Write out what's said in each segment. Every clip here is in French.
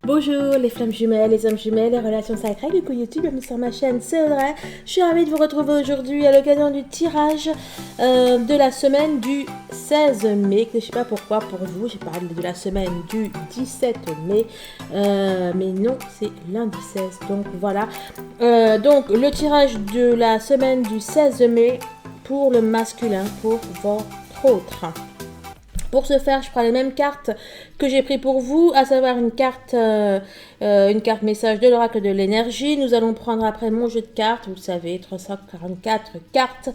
Bonjour les flammes jumelles, les âmes jumelles, les relations sacrées, du coup YouTube, bienvenue sur ma chaîne, c'est Audrey. Je suis ravie de vous retrouver aujourd'hui à l'occasion du tirage de la semaine du 16 mai. Je ne sais pas pourquoi pour vous, j'ai parlé de la semaine du 17 mai, mais non, c'est lundi 16, donc voilà. Donc le tirage de la semaine du 16 mai pour le masculin, pour votre autre. Pour ce faire, je prends les mêmes cartes que j'ai pris pour vous, à savoir une carte message de l'oracle de l'énergie. Nous allons prendre après mon jeu de cartes, vous le savez, 344 cartes.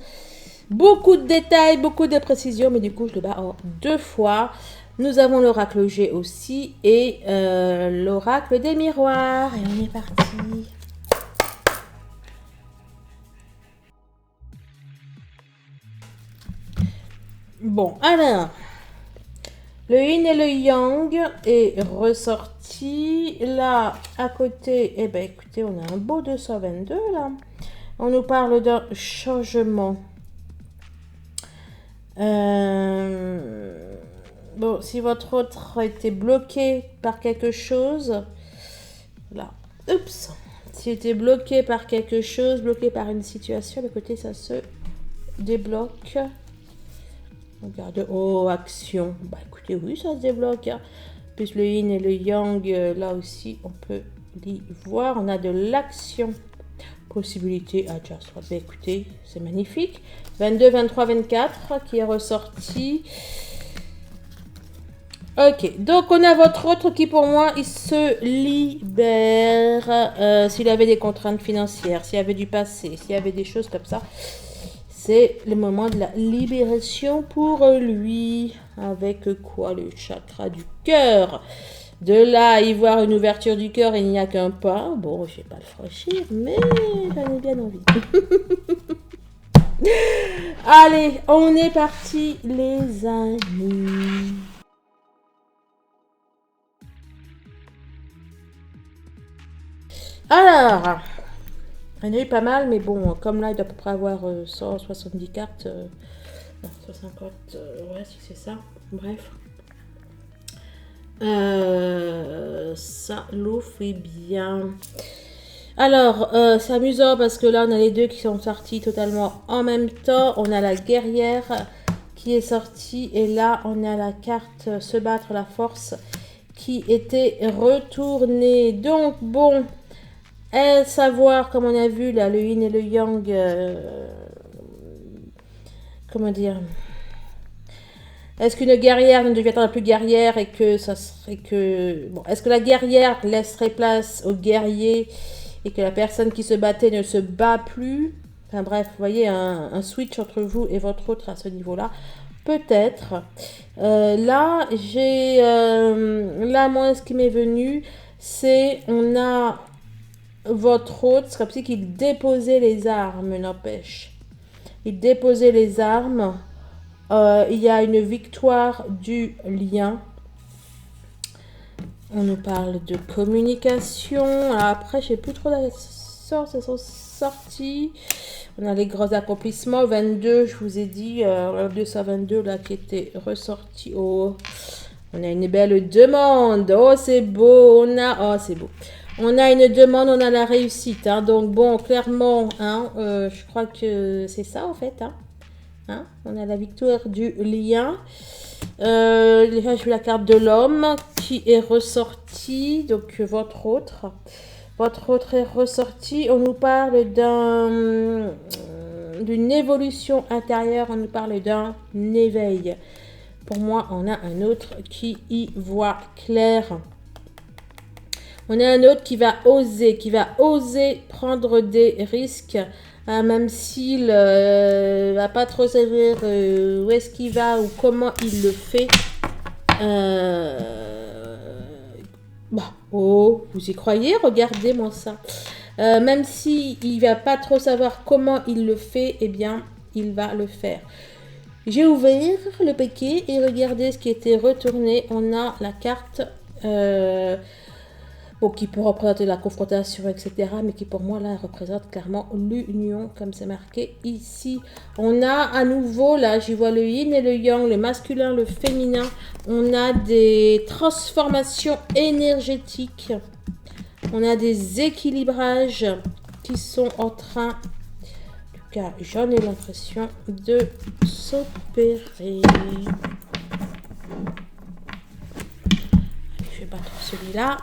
Beaucoup de détails, beaucoup de précisions, mais du coup, je le bats en deux fois. Nous avons l'oracle G aussi et l'oracle des miroirs. Et on est parti. Bon, alors... Le yin et le yang est ressorti. Là, à côté, eh ben, écoutez, on a un beau 222 là. On nous parle d'un changement. Bon, si votre autre a été bloqué par quelque chose, là, oups, s'il était bloqué par quelque chose, bloqué par une situation, à côté, ça se débloque. Regarde, oh, action. Bah écoutez, oui, ça se débloque. Hein. Plus le yin et le yang, là aussi, on peut y voir. On a de l'action. Possibilité à just. Bah écoutez, c'est magnifique. 22, 23, 24 qui est ressorti. Ok, donc on a votre autre qui pour moi, il se libère. S'il avait des contraintes financières, s'il y avait du passé, s'il y avait des choses comme ça. C'est le moment de la libération pour lui. Avec quoi? Le chakra du cœur. De là à y voir une ouverture du cœur, il n'y a qu'un pas. Bon, je ne vais pas le franchir, mais j'en ai bien envie. Allez, on est parti, les amis. Alors... Il y en a eu pas mal, mais bon, comme là, il doit à peu près avoir 170 cartes. Non, 150, ouais, si c'est ça. Bref. Ça l'eau fait bien. Alors, c'est amusant parce que là, on a les deux qui sont sortis totalement en même temps. On a la guerrière qui est sortie. Et là, on a la carte se battre la force qui était retournée. Donc, bon... Et savoir, comme on a vu là, le yin et le yang, comment dire, est-ce qu'une guerrière ne deviendra plus guerrière et que ça serait que... Bon, est-ce que la guerrière laisserait place au guerrier et que la personne qui se battait ne se bat plus? Enfin bref, vous voyez, un switch entre vous et votre autre à ce niveau-là. Peut-être. Là, j'ai... là, moi, ce qui m'est venu, c'est... On a... Votre autre, c'est comme si qu'il déposait les armes, n'empêche. Il déposait les armes. Il y a une victoire du lien. On nous parle de communication. Alors après, je ne sais plus trop la sorte, elles sont sorties. On a les grands accomplissements. 22, je vous ai dit, 222 là qui était ressorti. Oh, on a une belle demande. Oh, c'est beau. Oh, c'est beau. On a une demande, on a la réussite. Hein. Donc, bon, clairement, hein, je crois que c'est ça, en fait. Hein. On a la victoire du lien. Déjà, je veux la carte de l'homme qui est ressortie. Donc, votre autre. Votre autre est ressorti. On nous parle d'une évolution intérieure. On nous parle d'un éveil. Pour moi, on a un autre qui y voit clair. On a un autre qui va oser prendre des risques, hein, même s'il va pas trop savoir où est-ce qu'il va ou comment il le fait. Bah, oh, vous y croyez? Regardez-moi ça. Même s'il va pas trop savoir comment il le fait, eh bien, il va le faire. J'ai ouvert le paquet et regardez ce qui était retourné. On a la carte... Bon, qui peut représenter la confrontation, etc. Mais qui pour moi là représente clairement l'union, comme c'est marqué ici. On a à nouveau, là j'y vois le yin et le yang, le masculin, le féminin. On a des transformations énergétiques. On a des équilibrages qui sont en train, en tout cas j'en ai l'impression, de s'opérer. Je vais battre celui-là.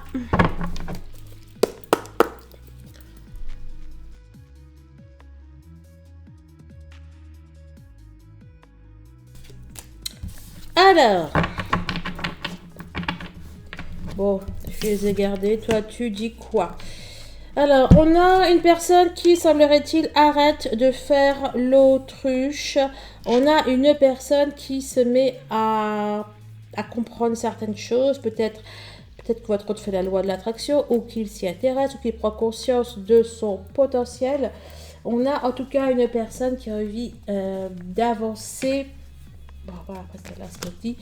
Alors, bon, je les ai gardés. Toi, tu dis quoi? Alors, on a une personne qui, semblerait-il, arrête de faire l'autruche. On a une personne qui se met à comprendre certaines choses. Peut-être que votre autre fait la loi de l'attraction, ou qu'il s'y intéresse, ou qu'il prend conscience de son potentiel. On a en tout cas une personne qui a envie d'avancer. Bon, voilà, après c'est là ce qu'on dit.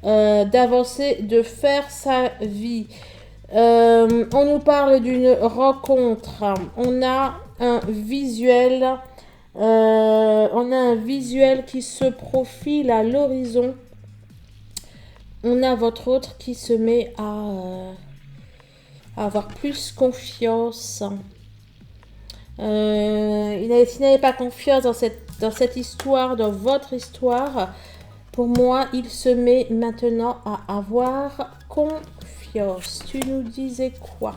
D'avancer, de faire sa vie. On nous parle d'une rencontre. On a un visuel. Qui se profile à l'horizon. On a votre autre qui se met à avoir plus confiance. S'il n'avait pas confiance dans cette histoire, dans votre histoire, pour moi, il se met maintenant à avoir confiance. Tu nous disais quoi?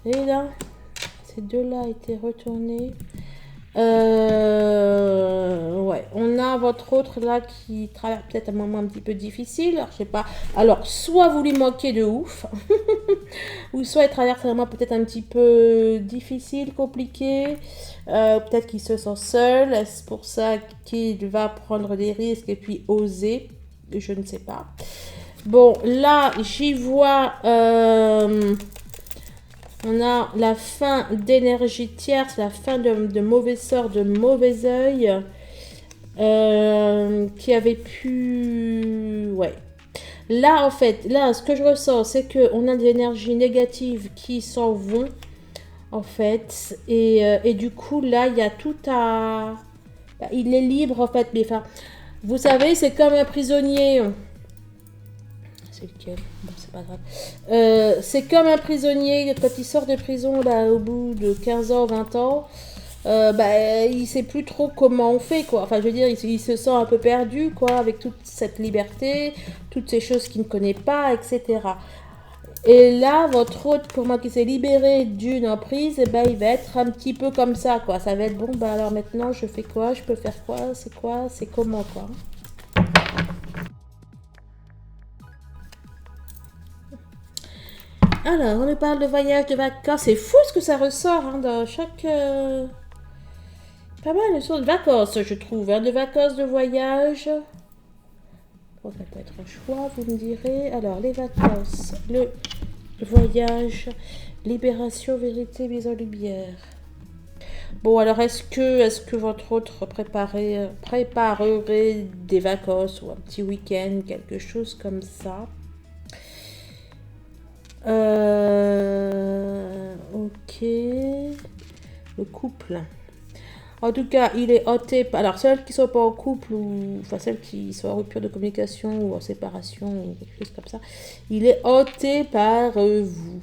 Et là, ces deux-là étaient retournés. Ouais, on a votre autre là qui traverse peut-être un moment un petit peu difficile. Alors, je sais pas. Alors, soit vous lui manquez de ouf, ou soit il traverse un moment peut-être un petit peu difficile, compliqué. Peut-être qu'il se sent seul. Est-ce pour ça qu'il va prendre des risques et puis oser? Je ne sais pas. Bon, là, j'y vois. On a la fin d'énergie tierce, la fin de mauvais sort, de mauvais œil, qui avait pu... Ouais. Là, en fait, là, ce que je ressens, c'est qu'on a des énergies négatives qui s'en vont, en fait. Et du coup, là, il y a tout à... Il est libre, en fait. Mais enfin, vous savez, c'est comme un prisonnier... C'est lequel? Bon, c'est pas grave. C'est comme un prisonnier, quand il sort de prison, là, au bout de 15 ans, 20 ans, il sait plus trop comment on fait, quoi. Enfin, je veux dire, il se sent un peu perdu, quoi, avec toute cette liberté, toutes ces choses qu'il ne connaît pas, etc. Et là, votre hôte, pour moi, qui s'est libéré d'une emprise, il va être un petit peu comme ça, quoi. Ça va être, bon, alors maintenant, je fais quoi? Je peux faire quoi? C'est comment, quoi. Alors, on nous parle de voyage, de vacances. C'est fou ce que ça ressort hein, dans chaque... Pas mal de choses de vacances, je trouve. Hein, de vacances, de voyage. Bon, ça peut être un choix, vous me direz. Alors, les vacances, le voyage, libération, vérité, mise en lumière. Bon, alors, est-ce que votre autre préparerait des vacances ou un petit week-end, quelque chose comme ça? Ok. Le couple. En tout cas, il est hanté par... Alors, celles qui ne sont pas en couple, ou... Enfin, celles qui sont en rupture de communication, ou en séparation, ou quelque chose comme ça. Il est hanté par vous.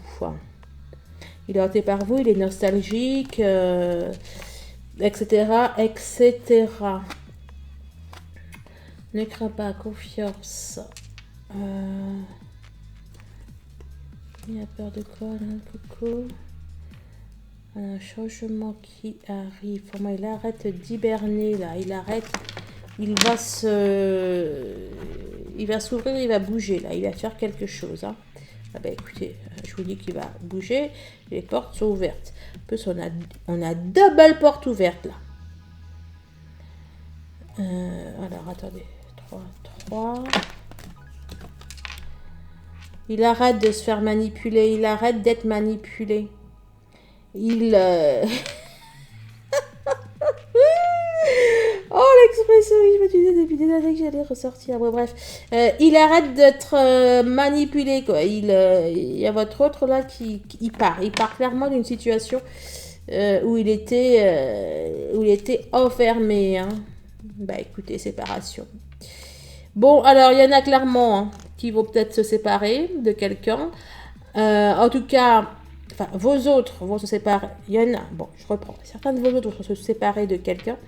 Il est hanté par vous, il est nostalgique, etc., etc. Ne crains pas, confiance. Il a peur de quoi, là, Coco? Un changement qui arrive. Pour moi, il arrête d'hiberner, là. Il va s'ouvrir, il va bouger, là. Il va faire quelque chose, hein. Ah ben, écoutez, je vous dis qu'il va bouger. Les portes sont ouvertes. En plus, on a deux belles portes ouvertes, là. Alors, attendez. 3. Il arrête de se faire manipuler. Il arrête d'être manipulé. Oh, l'impression, oui, je me disais depuis des années que j'allais ressortir. Bon, bref, il arrête d'être manipulé, quoi. Il y a votre autre là qui part. Il part clairement d'une situation où il était enfermé. Hein. Bah écoutez, séparation. Bon, alors il y en a clairement hein, qui vont peut-être se séparer de quelqu'un. En tout cas, enfin, vos autres vont se séparer. Il y en a, bon, je reprends. Certains de vos autres vont se séparer de quelqu'un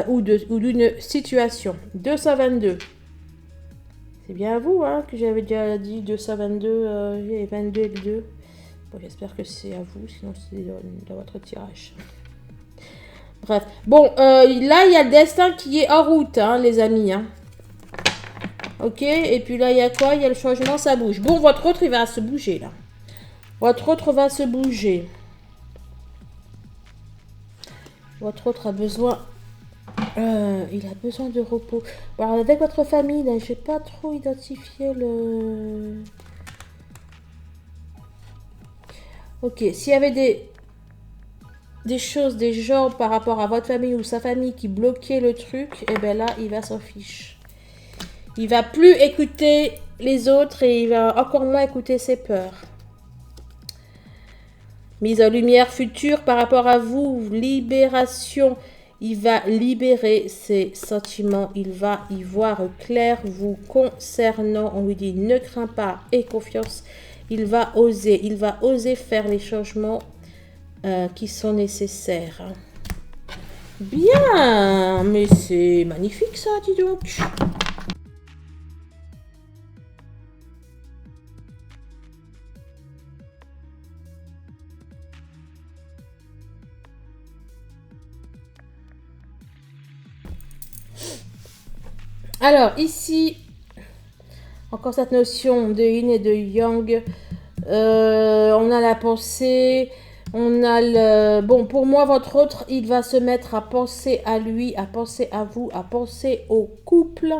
ou d'une situation. 222. C'est bien à vous hein, que j'avais déjà dit 222, et 22 et le 2. Bon, j'espère que c'est à vous, sinon c'est dans votre tirage. Bref. Bon, là, il y a le destin qui est en route, hein, les amis. Hein. Ok, et puis là, il y a quoi? Il y a le changement, ça bouge. Bon, votre autre, il va se bouger, là. Votre autre va se bouger. Votre autre a besoin... il a besoin de repos. Alors, avec votre famille, là, je n'ai pas trop identifié le... Ok, s'il y avait des choses, des gens par rapport à votre famille ou sa famille qui bloquaient le truc, et bien là, il va s'en fiche. Il va plus écouter les autres et il va encore moins écouter ses peurs. Mise en lumière future par rapport à vous, libération. Il va libérer ses sentiments. Il va y voir clair vous concernant. On lui dit ne crains pas et confiance. Il va oser faire les changements qui sont nécessaires. Bien, mais c'est magnifique ça, dis donc. Alors, ici, encore cette notion de yin et de yang. On a la pensée, on a le... Bon, pour moi, votre autre, il va se mettre à penser à lui, à penser à vous, à penser au couple.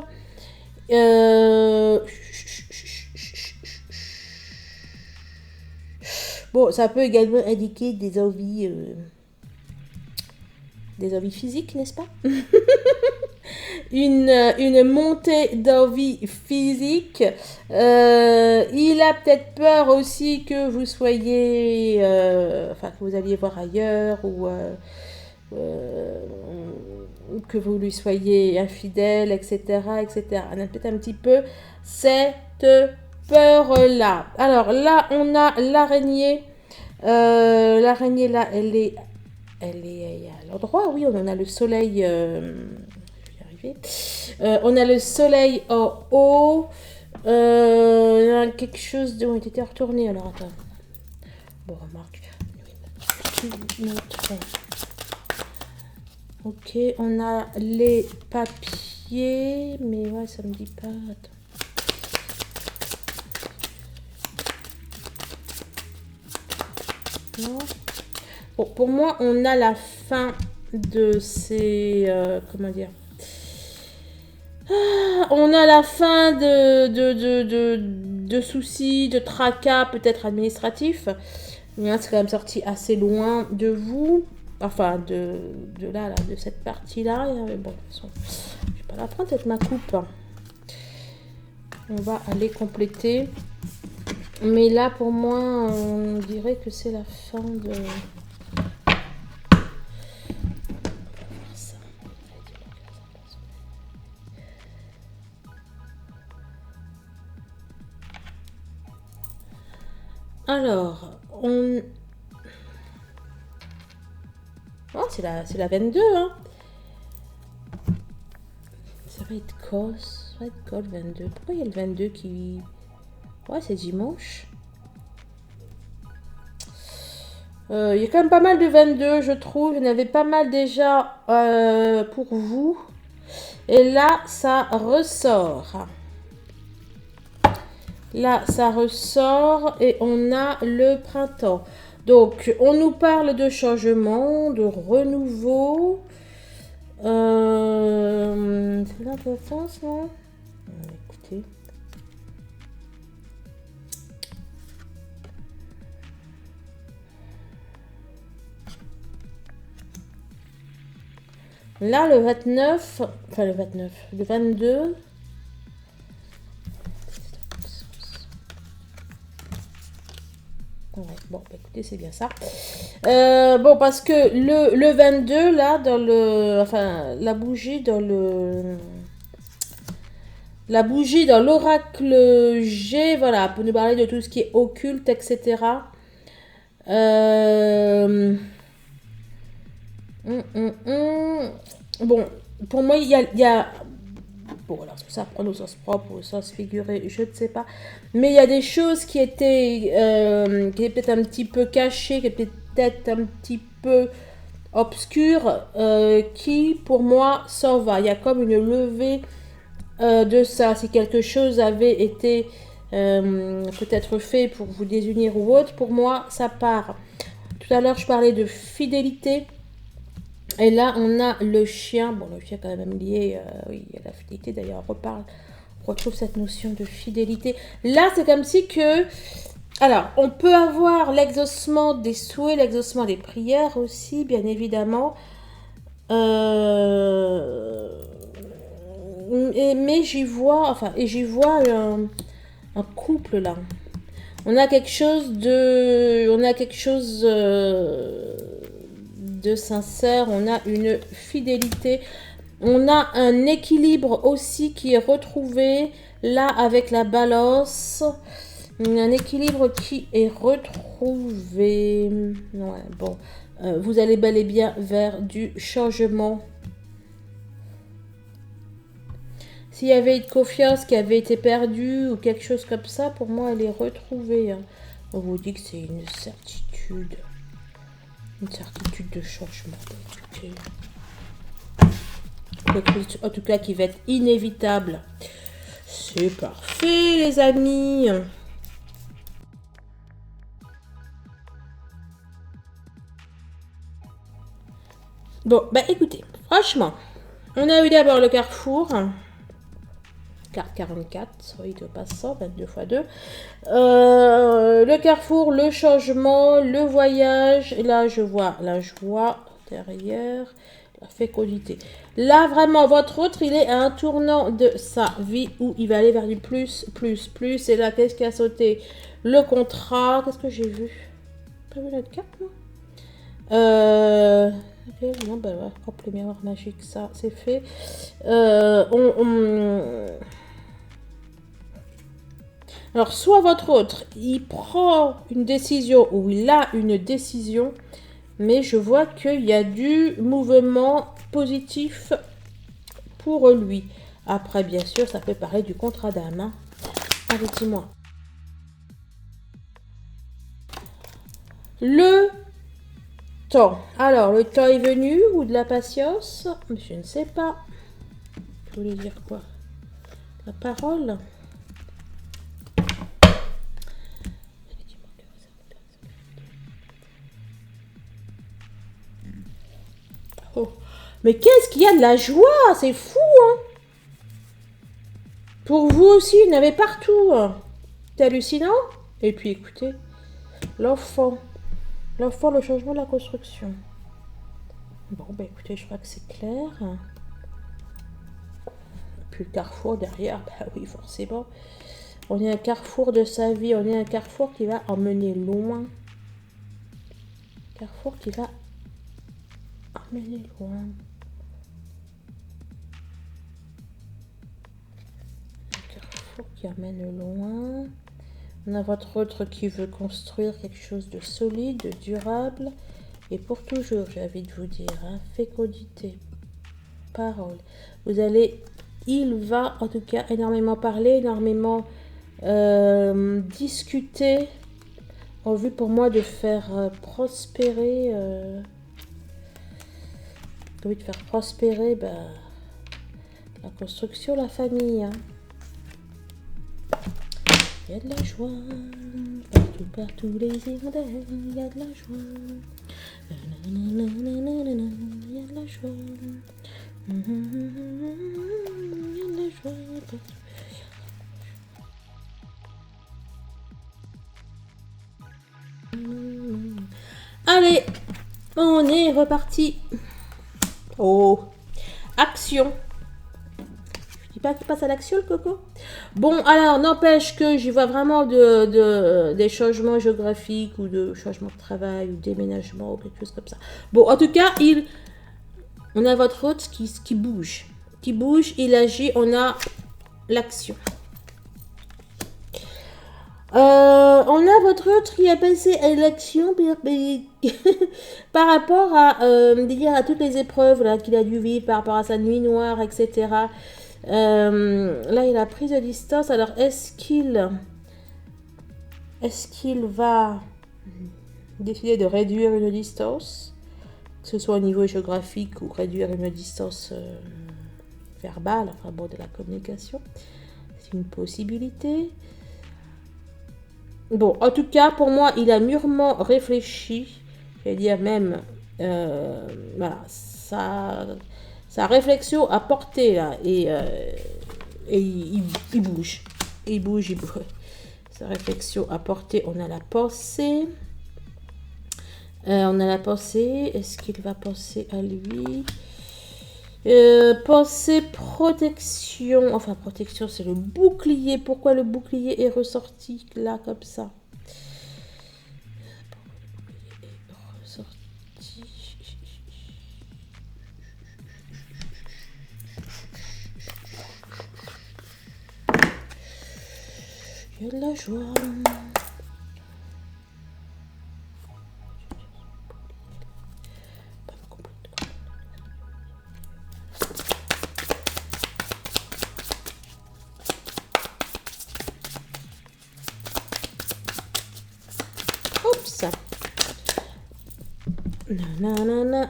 Bon, ça peut également indiquer des envies physiques, n'est-ce pas? Une montée d'envie physique. Il a peut-être peur aussi que vous soyez, enfin que vous alliez voir ailleurs ou que vous lui soyez infidèle, etc., etc. On a peut-être un petit peu cette peur-là. Alors là, on a l'araignée. L'araignée là, elle est à l'endroit, oui, on a le soleil. On a le soleil en haut. Il y a quelque chose de... On était retourné alors, attends. Bon, remarque. Ok, on a les papiers. Mais ouais, ça me dit pas. Attends. Non. Bon, pour moi, on a la fin de ces... comment dire? On a la fin de soucis, de tracas, peut-être administratifs. C'est quand même sorti assez loin de vous. Enfin, de là, de cette partie-là. Mais bon, de toute façon, je vais pas la prendre, cette ma coupe. On va aller compléter. Mais là, pour moi, on dirait que c'est la fin de... Alors, on... Oh, c'est la 22, hein. Ça va être quoi? Ça va être quoi le 22? Pourquoi il y a le 22 qui... Ouais, c'est dimanche. Il y a quand même pas mal de 22, je trouve. Il y en avait pas mal déjà pour vous. Et là, ça ressort. Là, ça ressort et on a le printemps. Donc, on nous parle de changement, de renouveau. C'est l'important, ça. Écoutez. Là, le 29, enfin le 29, le 22. Ouais, bon, bah, écoutez, c'est bien ça. Bon, parce que le 22, là, dans le... Enfin, la bougie dans le... La bougie dans l'oracle G, voilà, pour nous parler de tout ce qui est occulte, etc. Euh... Bon, pour moi, il y a... Bon, alors, est-ce que ça prend au sens propre ou au sens figuré, je ne sais pas. Mais il y a des choses qui étaient peut-être un petit peu cachées, qui étaient peut-être un petit peu obscures, qui, pour moi, s'en va. Il y a comme une levée de ça. Si quelque chose avait été peut-être fait pour vous désunir ou autre, pour moi, ça part. Tout à l'heure, je parlais de fidélité. Et là, on a le chien. Bon, le chien quand même lié, oui, à la fidélité. D'ailleurs, on retrouve cette notion de fidélité. Là, c'est comme si que... Alors, on peut avoir l'exaucement des souhaits, l'exaucement des prières aussi, bien évidemment. Mais j'y vois... Enfin, et j'y vois un couple, là. On a quelque chose de... On a quelque chose... de sincère, on a une fidélité, on a un équilibre aussi qui est retrouvé là avec la balance, un équilibre qui est retrouvé. Ouais, bon, vous allez bel et bien vers du changement. S'il y avait une confiance qui avait été perdue ou quelque chose comme ça, pour moi elle est retrouvée, hein. On vous dit que c'est une certitude de changement. Quelque chose, en tout cas, qui va être inévitable. C'est parfait, les amis. Bon, bah écoutez, franchement, on a eu d'abord le carrefour. Carte 44, oui, de passant, 22 x 2. Le carrefour, le changement, le voyage. Et là, je vois la joie derrière, la fécondité. Là, vraiment, votre autre, il est à un tournant de sa vie où il va aller vers du plus, plus, plus. Et là, qu'est-ce qui a sauté? Le contrat. Qu'est-ce que j'ai vu? Pas vu la carte, moi ok, non, bah ouais, hop, le miroir magique, ça, c'est fait. Alors, soit votre autre, il prend une décision ou il a une décision, mais je vois qu'il y a du mouvement positif pour lui. Après, bien sûr, ça peut parler du contrat d'âme. Hein. Allez, dis-moi. Le temps. Alors, le temps est venu ou de la patience? Je ne sais pas. Je voulais dire quoi? La parole. Oh. Mais qu'est-ce qu'il y a de la joie? C'est fou, hein? Pour vous aussi, il y en avait partout. C'est hallucinant. Et puis, écoutez, l'enfant. L'enfant, le changement de la construction. Bon, bah écoutez, je crois que c'est clair. Puis le carrefour derrière, bah oui, forcément. On est un carrefour de sa vie, on est un carrefour qui va emmener loin. Carrefour qui va emmener loin. Un carrefour qui emmène loin. On a votre autre qui veut construire quelque chose de solide, de durable. Et pour toujours, j'ai envie de vous dire, hein, fécondité, parole. Vous allez, il va en tout cas énormément parler, énormément discuter, en vue pour moi de faire prospérer, de faire prospérer la construction, la famille. Hein. Il y a de la joie, partout les hirondelles, il y a de la joie. Il y a de la joie. Il y a de la joie. Allez, on est reparti. Oh, action. Je dis pas qu'il passe à l'action, le coco. Bon, alors, n'empêche que j'y vois vraiment des changements géographiques ou de changements de travail ou déménagement ou quelque chose comme ça. Bon, en tout cas, on a votre hôte qui bouge. Qui bouge, il agit, on a l'action. On a votre autre qui a passé à l'action par rapport à toutes les épreuves qu'il a dû vivre, par rapport à sa nuit noire, etc. Là, il a pris de distance. Alors, est-ce qu'il va décider de réduire une distance, que ce soit au niveau géographique ou réduire une distance verbale, enfin bon, de la communication? C'est une possibilité. Bon, en tout cas, pour moi, il a mûrement réfléchi. Je vais dire même, voilà, sa réflexion a porté là, et il bouge. Il bouge. Sa réflexion a porté, on a la pensée. Est-ce qu'il va penser à lui? Pensée protection. Enfin, protection, c'est le bouclier. Pourquoi le bouclier est ressorti là, comme ça? Il y a de la joie. Oups. Nanana.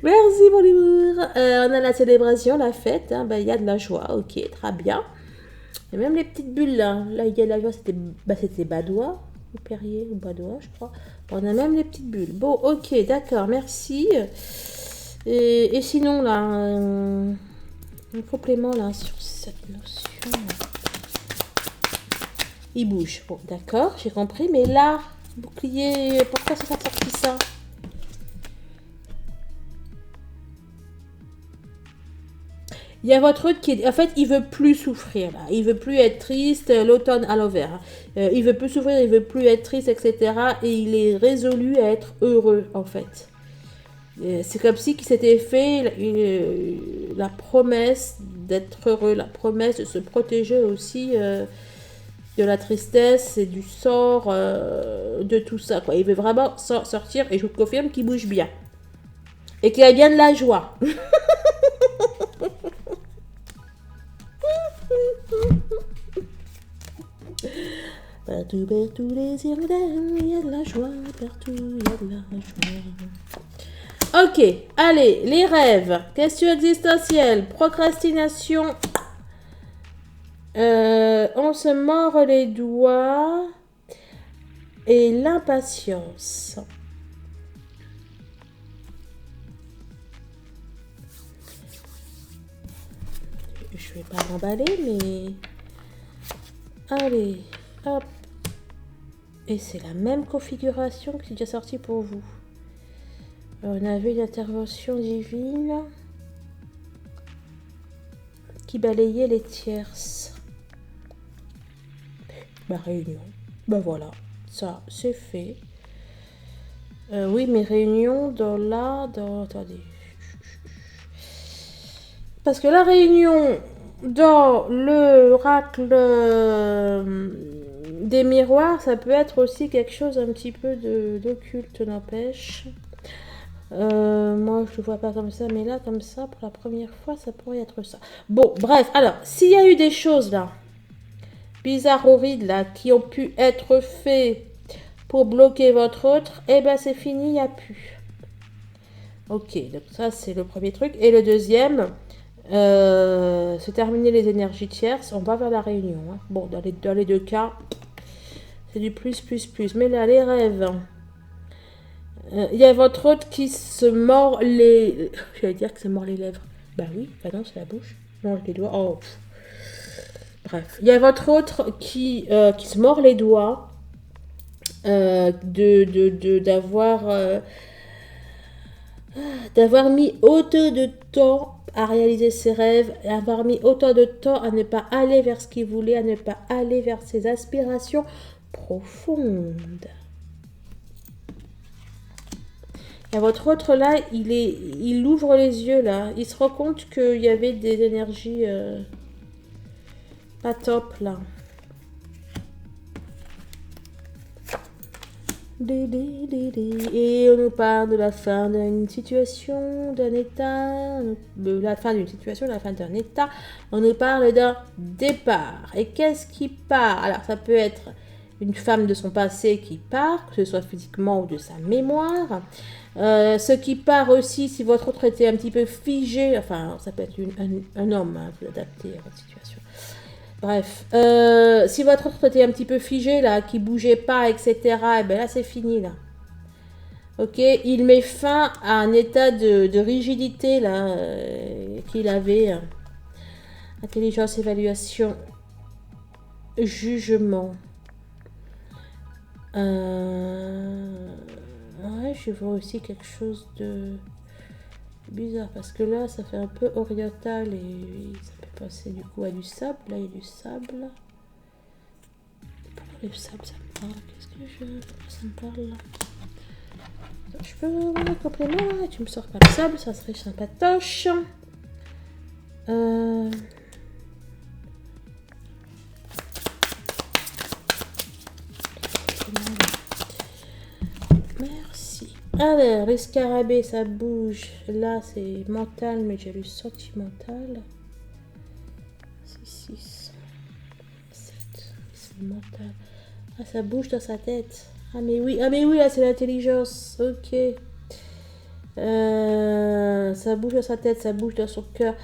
Merci mon humour. On a la célébration, la fête. Hein. Il y a de la joie. Ok, très bien. Et même les petites bulles là. Là, il y a de la joie. C'était Badois. Ou Perrier ou Badois, je crois. On a même les petites bulles. Bon, ok, d'accord. Merci. Et sinon, là, un complément là sur cette notion. Il bouge. Bon, d'accord, j'ai compris. Mais là, bouclier, pourquoi ça sorti ça? Il y a votre autre qui est... En fait, il veut plus souffrir, là. Il veut plus être triste, l'automne à l'envers. Il veut plus souffrir, il veut plus être triste, etc. Et il est résolu à être heureux, en fait. C'est comme si qu'il s'était fait la promesse d'être heureux, la promesse de se protéger aussi de la tristesse et du sort, de tout ça, quoi. Il veut vraiment sortir, et je vous confirme qu'il bouge bien. Et qu'il a bien de la joie. Partout, partout, les hirondelles, il y a de la joie, partout, il y a de la joie. Ok, allez, les rêves, question existentielle, procrastination, on se mord les doigts et l'impatience. Je vais pas m'emballer, mais... Allez, hop. Et c'est la même configuration que j'ai déjà sortie pour vous. On a vu l'intervention divine qui balayait les tierces. Ma réunion. Ben voilà, ça c'est fait. Oui, mes réunions attendez. Parce que la réunion dans l'oracle des miroirs, ça peut être aussi quelque chose un petit peu d'occulte, n'empêche. Moi, je ne le vois pas comme ça, mais là, comme ça, pour la première fois, ça pourrait être ça. Bon, bref, alors, s'il y a eu des choses, là, bizarres, horribles, là, qui ont pu être faites pour bloquer votre autre, eh ben, c'est fini, il n'y a plus. Ok, donc ça, c'est le premier truc. Et le deuxième... se terminer les énergies tierces, on va vers la réunion. Hein. Bon, dans les deux cas, c'est du plus. Mais là, les rêves, il y a votre autre qui se mord les... J'allais dire que se mord les lèvres. Bah oui, bah non, c'est la bouche. Non, les doigts. Oh. Bref, il y a votre autre qui se mord les doigts d'avoir... D'avoir mis autant de temps à réaliser ses rêves, d'avoir mis autant de temps à ne pas aller vers ce qu'il voulait, à ne pas aller vers ses aspirations profondes. Et votre autre là, il ouvre les yeux là, il se rend compte qu'il y avait des énergies pas top là. Et on nous parle de la fin d'une situation, d'un état, de la fin d'une situation, de la fin d'un état. On nous parle d'un départ. Et qu'est-ce qui part? Alors ça peut être une femme de son passé qui part, que ce soit physiquement ou de sa mémoire. Ce qui part aussi, si votre autre était un petit peu figé, enfin ça peut être un homme, hein, vous adaptez à votre situation. Bref, si votre autre était un petit peu figé, là, qui bougeait pas, etc., et ben là, c'est fini, là. Ok, il met fin à un état de rigidité, là, qu'il avait. Intelligence, évaluation, jugement. Ouais, je vois aussi quelque chose de bizarre, parce que là, ça fait un peu oriental, et ça peut passer du coup à du sable. Là, il y a du sable. Pourquoi le sable, ça me parle? Qu'est-ce que pourquoi ça me parle là? Je peux avoir un complément là? Tu me sors pas le sable, ça serait sympatoche. Merci. Alors, les scarabées, ça bouge. Là, c'est mental, mais j'ai lu sentimental. 6, 7, c'est mental. Ah, ça bouge dans sa tête. Ah mais oui, là c'est l'intelligence. Ok. Ça bouge dans sa tête, ça bouge dans son cœur.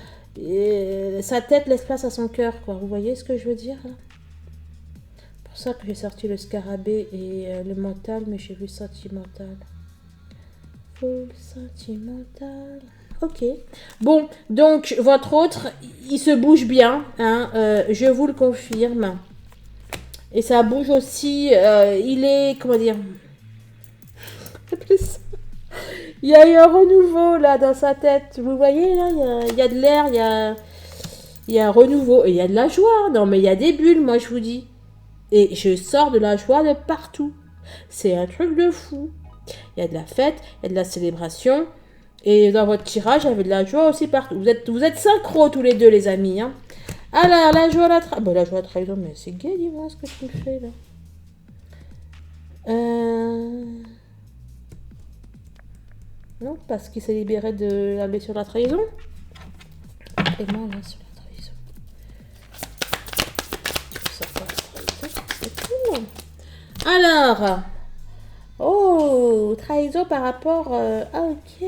Sa tête laisse place à son cœur, quoi. Vous voyez ce que je veux dire là? C'est pour ça que j'ai sorti le scarabée et le mental, mais j'ai vu sentimental. Full sentimental. Ok. Bon, donc votre autre, il se bouge bien, hein, je vous le confirme. Et ça bouge aussi, il est, comment dire, il y a eu un renouveau là dans sa tête. Vous voyez là, il y a de l'air, il y a un renouveau. Et il y a de la joie. Non mais il y a des bulles, moi je vous dis. Et je sors de la joie de partout. C'est un truc de fou. Il y a de la fête, il y a de la célébration. Et dans votre tirage, il y avait de la joie aussi partout. Vous êtes synchro tous les deux les amis. Hein. Alors, la joie à la trahison. Bon, la joie à la trahison, mais c'est gay, dis-moi ce que tu me fais là. Non, parce qu'il s'est libéré de la blessure de la trahison. Et moi, là, sur la trahison. Ça pas la trahison, c'est cool. Alors. Oh, trahison par rapport... ok.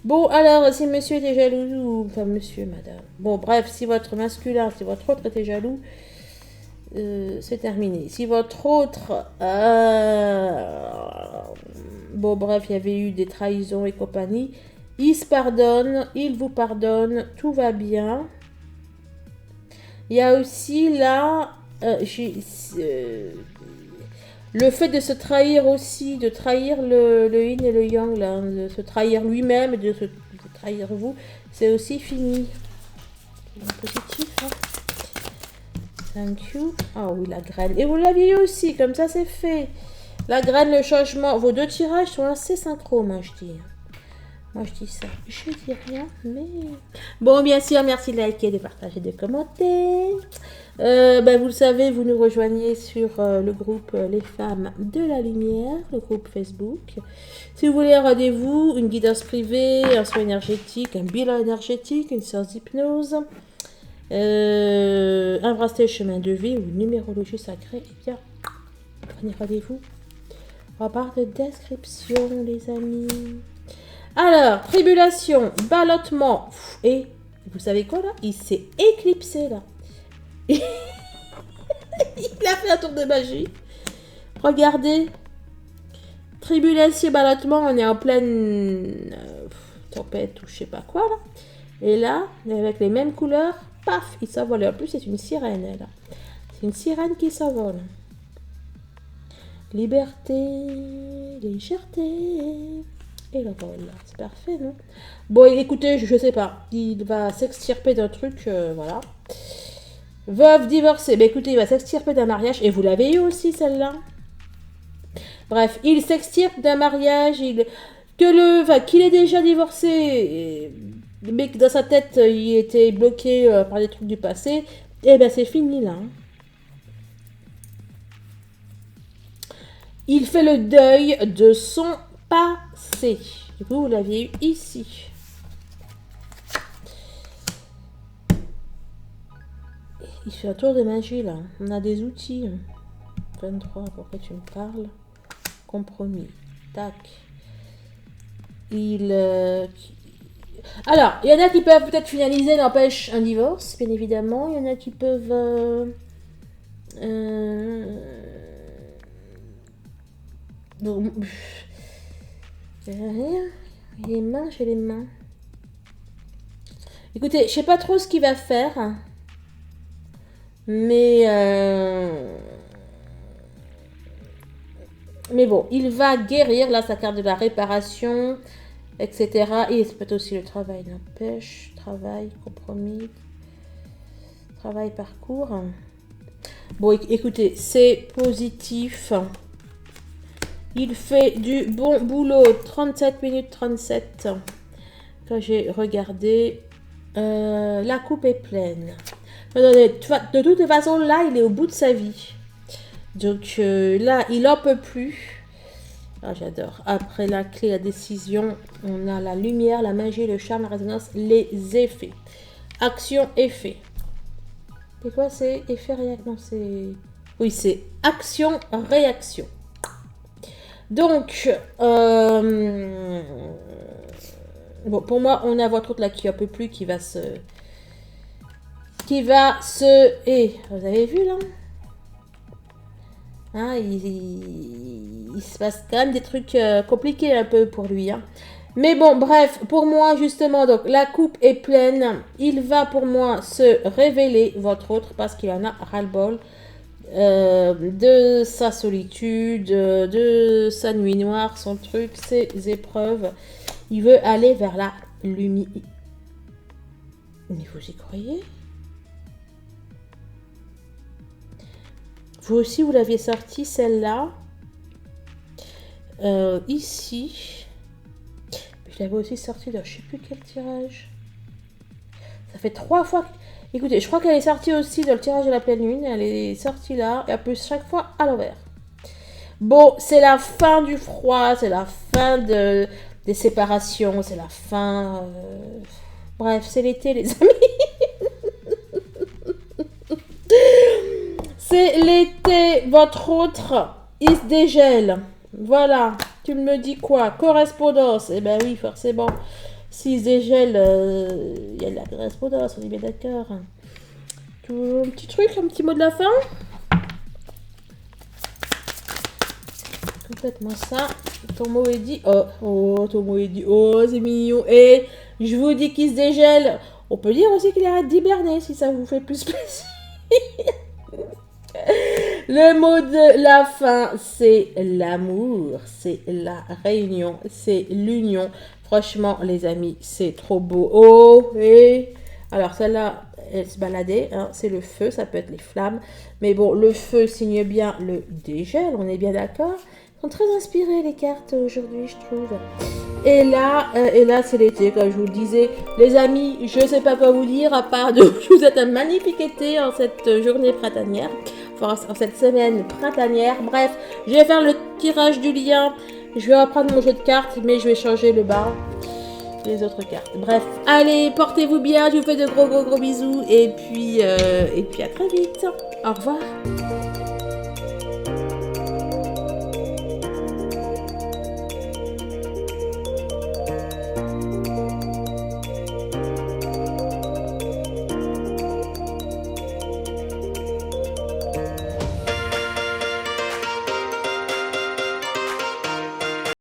Bon, alors, si monsieur était jaloux, enfin monsieur, madame. Bon, bref, si votre masculin, si votre autre était jaloux, c'est terminé. Si votre autre... bon, bref, il y avait eu des trahisons et compagnie. Il se pardonne, il vous pardonne, tout va bien. Il y a aussi là... le fait de se trahir aussi, de trahir le yin et le yang, là, de se trahir lui-même et de trahir vous, c'est aussi fini. C'est positif, hein. Thank you. Ah oui, la graine. Et vous l'aviez aussi, comme ça c'est fait. La graine, le changement. Vos deux tirages sont assez synchro, moi je dis. Moi je dis ça. Je dis rien, mais... Bon, bien sûr, merci de liker, de partager, de commenter. Vous le savez, vous nous rejoignez sur le groupe Les Femmes de la Lumière, le groupe Facebook. Si vous voulez un rendez-vous, une guidance privée, un soin énergétique, un bilan énergétique, une séance d'hypnose, un bracelet chemin de vie ou une numérologie sacrée, eh bien, prenez rendez-vous en barre de description, les amis. Alors, tribulation, ballottement, et vous savez quoi là? Il s'est éclipsé là. Il a fait un tour de magie. Regardez. Tribulation, ballottement, on est en pleine tempête ou je sais pas quoi là. Et là, avec les mêmes couleurs, paf, il s'envole. En plus, c'est une sirène là. C'est une sirène qui s'envole. Liberté, légèreté. Et la voilà, c'est parfait, non? Bon, écoutez, je sais pas. Il va s'extirper d'un truc, voilà. Veuve divorcée. Ben écoutez, il va s'extirper d'un mariage. Et vous l'avez eu aussi, celle-là. Bref, il s'extirpe d'un mariage. Qu'il est déjà divorcé. Mais que dans sa tête, il était bloqué par des trucs du passé. Et ben c'est fini, là. Il fait le deuil de son passé. Vous l'aviez eu ici. Il fait un tour de magie, là. On a des outils. 23, pourquoi tu me parles? Compromis. Tac. Alors, il y en a qui peuvent peut-être finaliser, n'empêche, un divorce, bien évidemment. Il y en a qui peuvent... Donc, rien. Les mains, j'ai les mains. Écoutez, je sais pas trop ce qu'il va faire. Mais bon, il va guérir. Là, sa carte de la réparation, etc. Et c'est peut-être aussi le travail, n'empêche. Travail, compromis. Travail, parcours. Bon, écoutez, c'est positif. Il fait du bon boulot. 37 minutes 37. Quand j'ai regardé, la coupe est pleine. De toute façon, là, il est au bout de sa vie. Donc là, il n'en peut plus. Ah, j'adore. Après la clé, la décision, on a la lumière, la magie, le charme, la résonance, les effets. Action, effet. C'est quoi? C'est effet, réaction? Non, c'est... Oui, c'est action, réaction. Donc, bon, pour moi, on a votre autre là qui n'en peut plus, qui va se... Et vous avez vu là, hein, il se passe quand même des trucs compliqués un peu pour lui. Hein. Mais bon, bref, pour moi justement, donc la coupe est pleine. Il va pour moi se révéler, votre autre, parce qu'il en a ras-le-bol de sa solitude, de sa nuit noire, son truc, ses épreuves. Il veut aller vers la lumière. Mais vous y croyez? Vous aussi, vous l'aviez sorti, celle-là. Ici. Je l'avais aussi sorti dans je ne sais plus quel tirage. Ça fait 3 fois. Écoutez, je crois qu'elle est sortie aussi dans le tirage de la pleine lune. Elle est sortie là. Et en plus, chaque fois à l'envers. Bon, c'est la fin du froid. C'est la fin des séparations. C'est la fin... Bref, c'est l'été, les amis. C'est l'été, votre autre, il se dégèle. Voilà, tu me dis quoi? Correspondance. Eh ben oui, forcément. S'il se dégèle, il y a de la correspondance, on est bien d'accord. Un petit truc, un petit mot de la fin? Complètement ça. Ton mot est dit. Oh, ton mot est dit. Oh, c'est mignon. Et je vous dis qu'il se dégèle. On peut dire aussi qu'il arrête d'hiberner si ça vous fait plus plaisir. Le mot de la fin, c'est l'amour, c'est la réunion, c'est l'union. Franchement, les amis, c'est trop beau. Oh, et alors celle-là, elle se baladait, hein, c'est le feu, ça peut être les flammes. Mais bon, le feu signe bien le dégel, on est bien d'accord. Ils sont très inspirées les cartes aujourd'hui, je trouve. Et là c'est l'été, comme je vous le disais. Les amis, je ne sais pas quoi vous dire, à part de je vous souhaite un magnifique été en cette journée printanière. Enfin, en cette semaine printanière. Bref, je vais faire le tirage du lien. Je vais reprendre mon jeu de cartes, mais je vais changer le bas. Les autres cartes. Bref, allez, portez-vous bien. Je vous fais de gros bisous. Et puis à très vite. Au revoir.